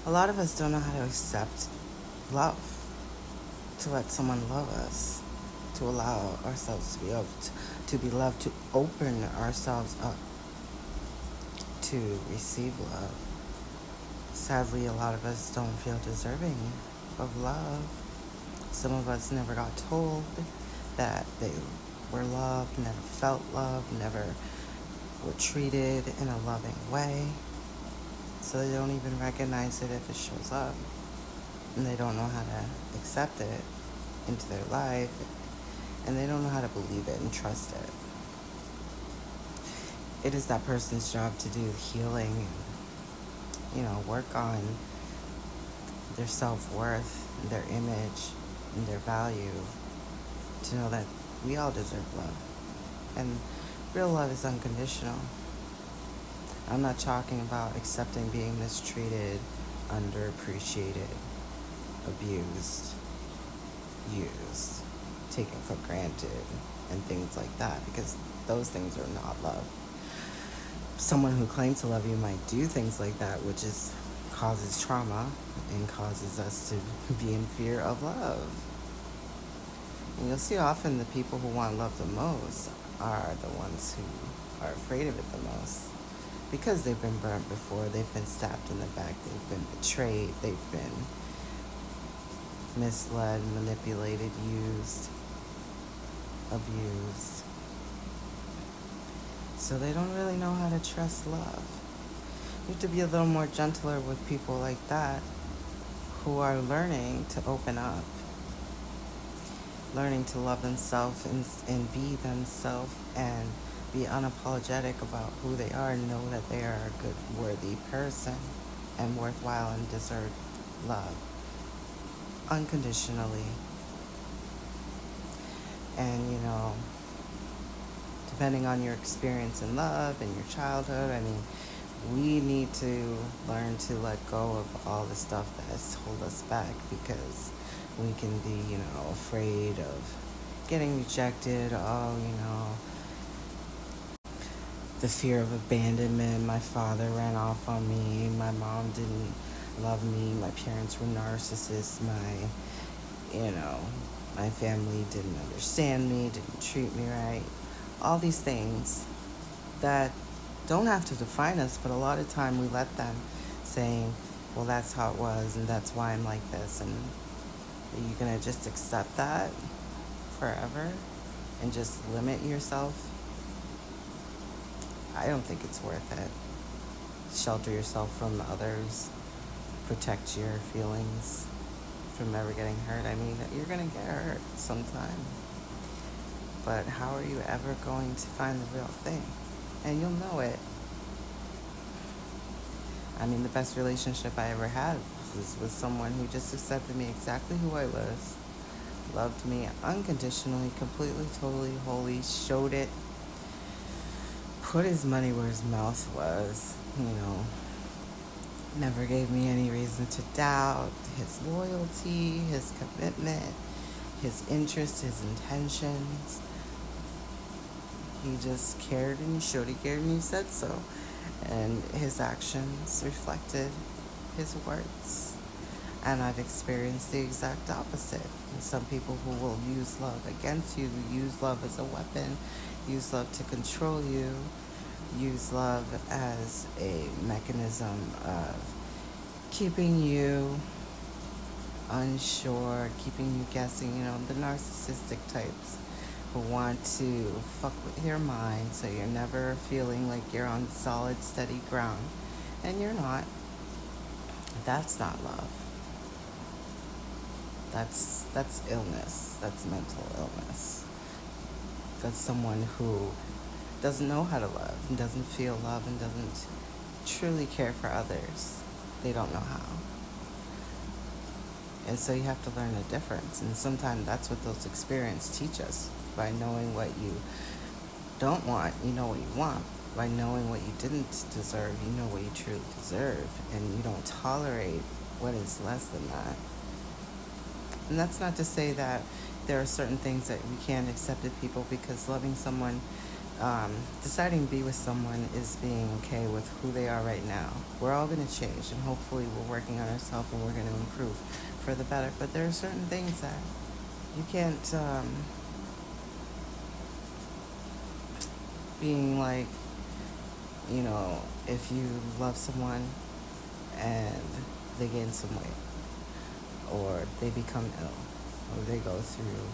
A lot of us don't know how to accept love, to let someone love us, to allow ourselves to be loved, to be loved, to open ourselves up to receive love. Sadly, a lot of us don't feel deserving of love. Some of us never got told that they were loved, never felt love, never were treated in a loving way. So they don't even recognize it if it shows up. And they don't know how to accept it into their life. And they don't know how to believe it and trust it. It is that person's job to do healing and, work on their self-worth, their image, and their value, to know that we all deserve love. And real love is unconditional. I'm not talking about accepting being mistreated, underappreciated, abused, used, taken for granted, and things like that, because those things are not love. Someone who claims to love you might do things like that, which causes trauma and causes us to be in fear of love. And you'll see often the people who want love the most are the ones who are afraid of it the most, because they've been burnt before, they've been stabbed in the back, they've been betrayed, they've been misled, manipulated, used, abused. So they don't really know how to trust love. You have to be a little more gentler with people like that, who are learning to open up, learning to love themselves and be themselves, and be unapologetic about who they are, and know that they are a good, worthy person and worthwhile and deserve love unconditionally. And, depending on your experience in love and your childhood, we need to learn to let go of all the stuff that has held us back, because we can be, afraid of getting rejected. The fear of abandonment. My father ran off on me. My mom didn't love me. My parents were narcissists. My family didn't understand me, didn't treat me right. All these things that don't have to define us, but a lot of time we let them, saying, well, that's how it was, and that's why I'm like this. And are you going to just accept that forever and just limit yourself? I don't think it's worth it. Shelter yourself from others, protect your feelings from ever getting hurt. You're going to get hurt sometime. But how are you ever going to find the real thing? And you'll know it. The best relationship I ever had was with someone who just accepted me exactly who I was, loved me unconditionally, completely, totally, wholly, showed it, put his money where his mouth was, never gave me any reason to doubt his loyalty, his commitment, his interests, his intentions. He just cared, and he showed he cared, and he said so. And his actions reflected his words. And I've experienced the exact opposite. And some people who will use love against you, use love as a weapon, use love to control you, use love as a mechanism of keeping you unsure, keeping you guessing, the narcissistic types who want to fuck with your mind so you're never feeling like you're on solid, steady ground. And you're not. That's not love. That's illness. That's mental illness. That's someone who doesn't know how to love and doesn't feel love and doesn't truly care for others. They don't know how. And so you have to learn the difference. And sometimes that's what those experiences teach us. By knowing what you don't want, you know what you want. By knowing what you didn't deserve, you know what you truly deserve. And you don't tolerate what is less than that. And that's not to say that there are certain things that we can't accept in people, because loving someone Deciding to be with someone is being okay with who they are right now. We're all going to change, and hopefully, we're working on ourselves and we're going to improve for the better. But there are certain things that you can't, being like, if you love someone and they gain some weight, or they become ill, or they go through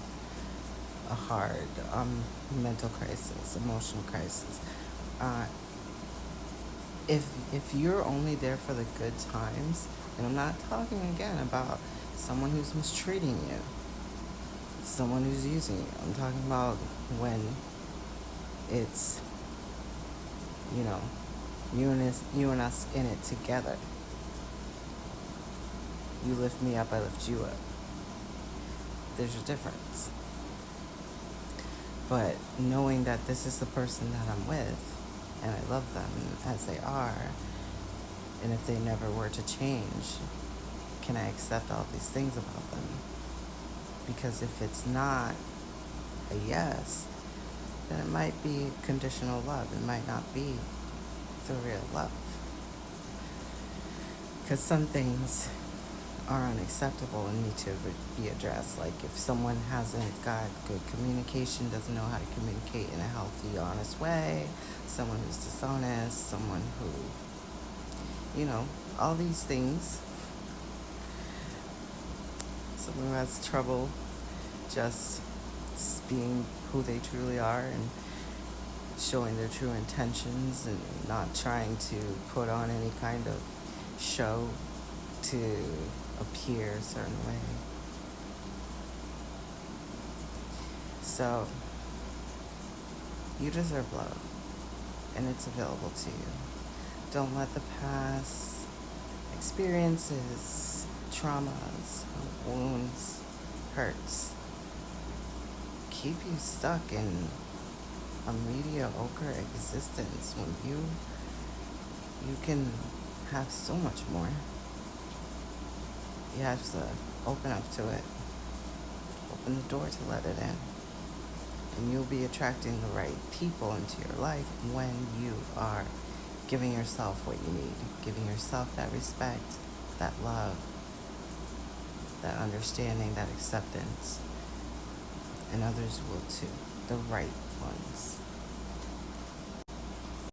a hard mental crisis, emotional crisis. Uh, if you're only there for the good times, and I'm not talking again about someone who's mistreating you, someone who's using you. I'm talking about when it's, you know, you and us in it together. You lift me up, I lift you up. There's a difference. But knowing that this is the person that I'm with, and I love them as they are, and if they never were to change, can I accept all these things about them? Because if it's not a yes, then it might be conditional love. It might not be the real love. Because some things are unacceptable and need to be addressed. Like if someone hasn't got good communication, doesn't know how to communicate in a healthy, honest way, someone who's dishonest, someone who, all these things, someone who has trouble just being who they truly are and showing their true intentions and not trying to put on any kind of show to appear a certain way. So, you deserve love, and it's available to you. Don't let the past experiences, traumas, wounds, hurts keep you stuck in a mediocre existence when you can have so much more. You have to open up to it. Open the door to let it in. And you'll be attracting the right people into your life when you are giving yourself what you need. Giving yourself that respect, that love, that understanding, that acceptance. And others will too. The right ones.